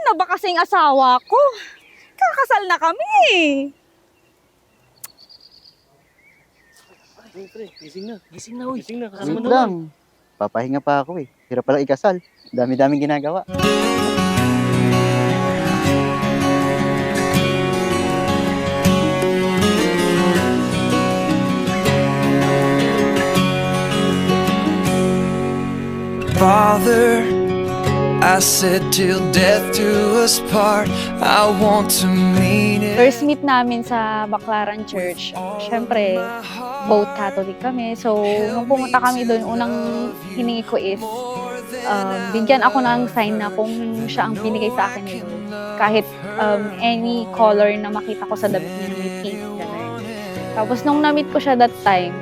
na ba kasing asawa ko? Kakasal na kami. Ay, pre, gising na. Gising na, uy. Gising na, kasama Wait naman. lang. Papahinga pa ako eh. Hirap pala ikasal. Dami-daming ginagawa. Father, I said till death do us part. I want to mean it. First meet namin sa Baclaran Church. Siyempre, both Catholic kami. So, nung pumunta kami doon, unang hiningi ko is bigyan ako ng sign na kung siya ang binigay sa akin ni Lord. Kahit any color na makita ko sa damit niya, may pink, gano'n. Tapos nung na-meet ko siya that time,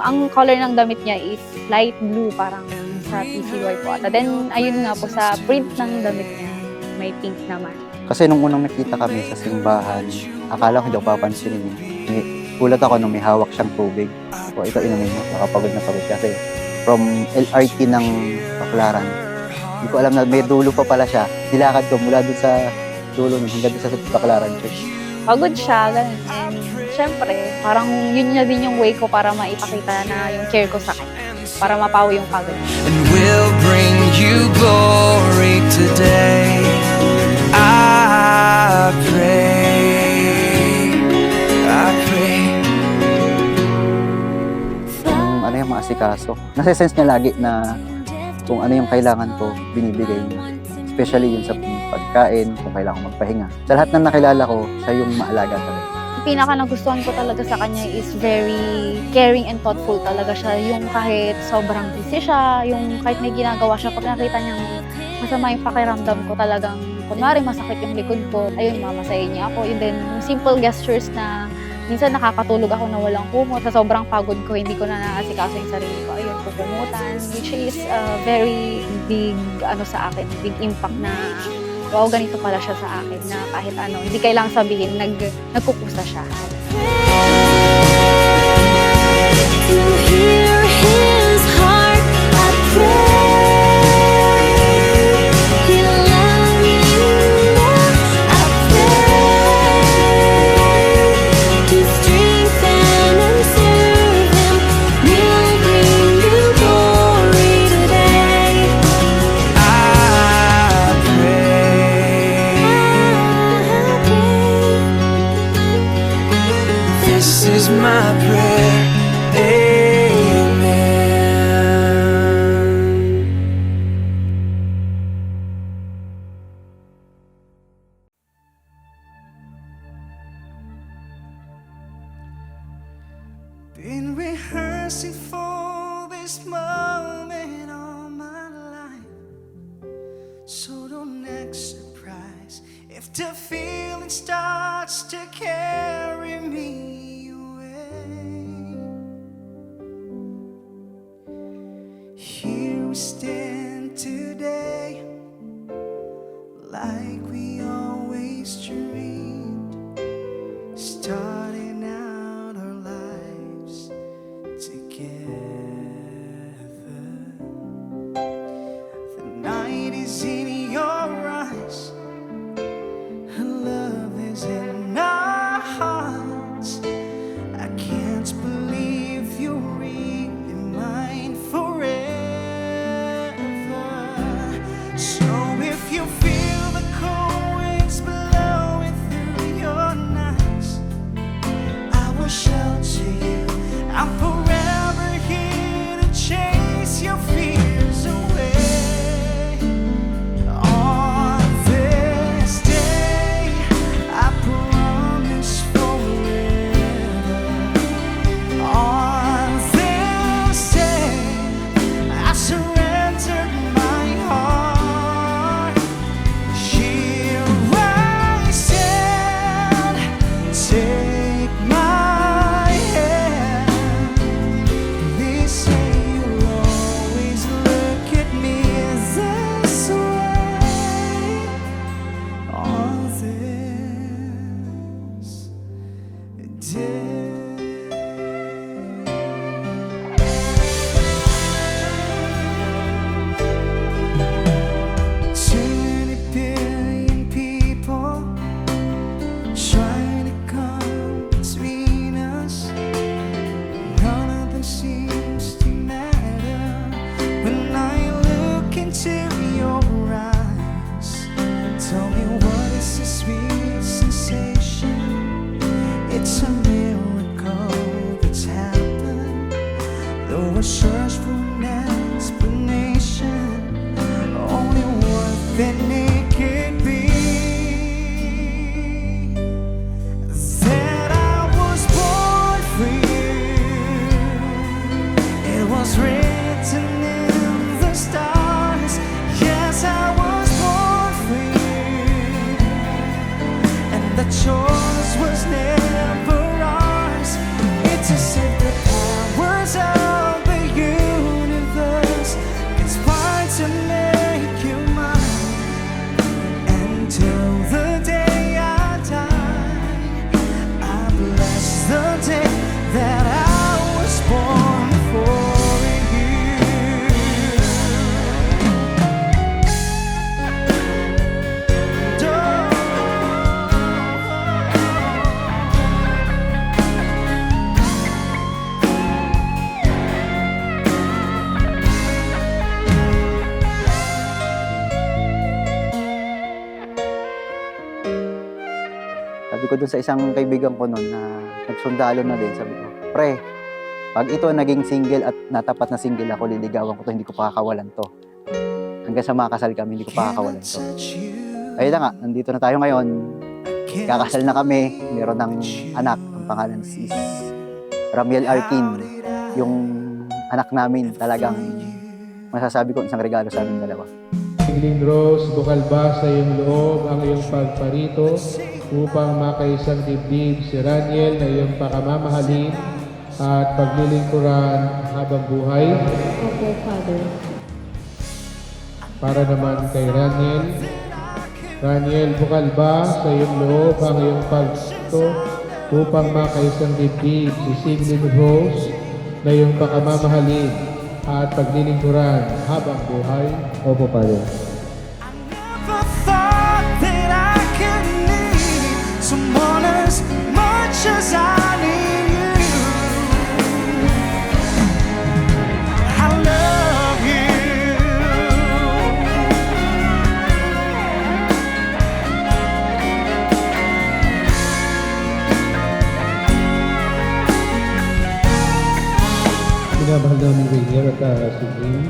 ang color ng damit niya is light blue, parang sa TCY po ata. Then, ayun nga po, sa print ng damit niya, may pink naman. Kasi nung unang nakita kami sa simbahan, akala ko hindi ako papansinin eh. Gulat ako nung may hawak siyang tubig. O ito inumin mo, nakapagod na pagod kasi from LRT ng Baclaran. Hindi ko alam na may dulo pa pala siya. Nilakad ko mula doon sa dulo nun hanggang doon sa Baclaran Church. Pagod siya, ganun. And syempre, parang yun na din yung way ko para maipakita na yung care ko sa kanya. Para mapawi yung pagod. And we'll bring you glory today. I pray. Yung ano yung maasikaso. Nasa-sense niya lagi na kung ano yung kailangan ko, binibigay niya. Especially yun sa pagkain, kung kailangan ko magpahinga. Sa lahat ng nakilala ko, siya yung maalaga talaga. Pinaka nagustuhan ko talaga sa kanya is very caring and thoughtful talaga siya. Yung kahit sobrang busy siya, yung kahit may ginagawa siya, pag nakita niyang masama yung pakiramdam ko, talagang kunwari masakit yung likod ko, ayun, mamasahin niya ako. Yun din, yung simple gestures na minsan nakakatulog ako na walang kumot. Sa sobrang pagod ko, hindi ko na naasikaso yung sarili ko. Ayun, pupumutan, which is very big, sa akin, big impact na wow, ganito pala siya sa akin na kahit ano, hindi kailangang sabihin, nagkukusa siya. To hear his heart, I pray. He'll love you more, I pray. To strengthen and serve him, we'll bring you glory today. I pray. This is my prayer. Amen. Been rehearsing for this moment all my life, so don't act surprised if the feeling starts to carry me away. Here we stand today, like we always dreamed, starting out our lives together. The night is in your eyes, and love is in our hearts. I can't believe you're really mine forever. So if you feel the cold wind search for an explanation, only one thing it could be. That I was born for you. It was written in the stars. Yes, I was born for you. And the choice was never ours. It's as if the powers of the universe conspired to make you mine. Until the day I die, I bless the day that I was born for Sabi ko dun sa isang kaibigan ko noon na nagsundalo na din, sabi ko, pre, pag ito naging single at natapat na single ako, liligawan ko to, hindi ko pakakawalan to. Hanggang sa makasal kami, hindi ko pakakawalan to. Ayun na nga, nandito na tayo ngayon. Kakasal na kami, meron ng anak, ang pangalan is Ramiel Arkin. Yung anak namin talagang masasabi ko isang regalo sa amin dalawa. Tingling Rose, bukal ba sa iyong loob ang iyong pagparito upang makaisang dibdib si Raniel na iyong pakamamahalin at paglilingkuran habang buhay? Opo, Father. Para naman kay Raniel, Raniel, bukal ba sa iyong loob ang iyong pagparito upang makaisang dibdib si Tingling Rose na iyong pakamamahalin at paglilingkuran habang buhay? Opo, Father. Never thought that I could need someone as much as I need you. I love you. Minamahal namin Rainier at si Jane.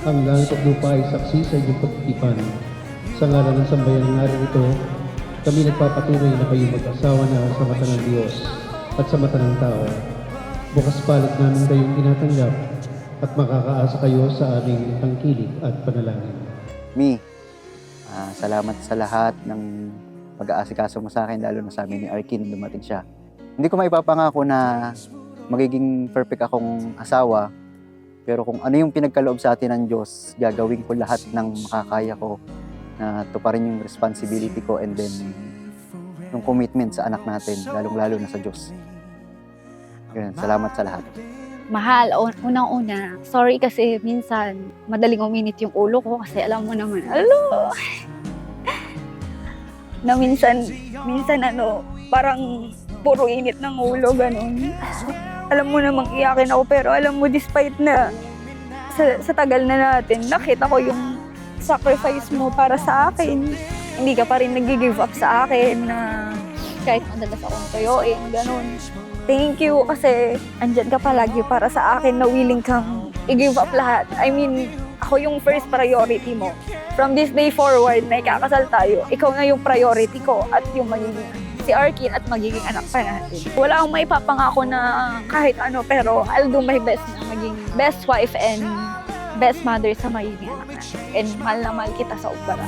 Ang langit at lupa ay saksi sa iyong pagtitipan. Sa ngalan ng sambayan ng araw ito, kami nagpapatunay na kayo mag-asawa na sa mata ng Diyos at sa mata ng tao. Bukas palad namin kayong tinatanggap at makakaasa kayo sa aming tangkilik at panalangin. Mi, salamat sa lahat ng pag-aasikaso mo sa akin, lalo na sa amin ni Arkin, dumating siya. Hindi ko maipapangako na magiging perfect akong asawa, pero kung ano yung pinagkaloob sa atin ng Diyos, gagawin ko lahat ng makakaya ko na tuparin yung responsibility ko and then yung commitment sa anak natin, lalong-lalo na sa Diyos. Ganun, salamat sa lahat. Mahal, unang-una, sorry kasi minsan madaling uminit yung ulo ko kasi alam mo naman, na minsan parang puro init ng ulo, ganun. Alam mo namang iyakin ako, pero alam mo, despite na sa tagal na natin, nakita ko yung sacrifice mo para sa akin. Hindi ka pa rin nag-give up sa akin na kahit madalas akong toyoin, ganun. Thank you kasi andyan ka palagi para sa akin na willing kang i-give up lahat. I mean, ako yung first priority mo. From this day forward na ikakasal tayo, ikaw na yung priority ko at yung magiging si Arkin at magiging anak pa natin. Wala akong maipapangako na kahit ano, pero I'll do my best na maging best wife and best mother sa magiging anak natin. And mahal na mahal kita sa umbara.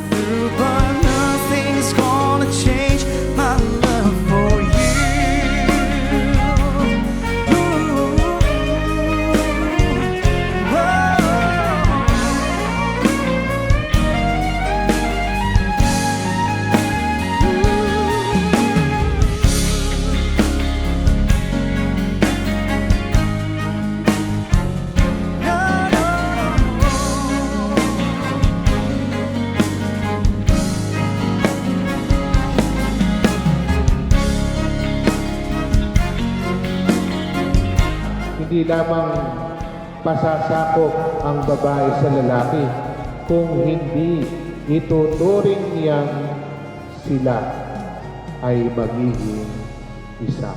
But nothing's gonna change my love for you. Hindi lamang pasasakop ang babae sa lalaki, kung hindi ituturing niyang sila ay magiging isa.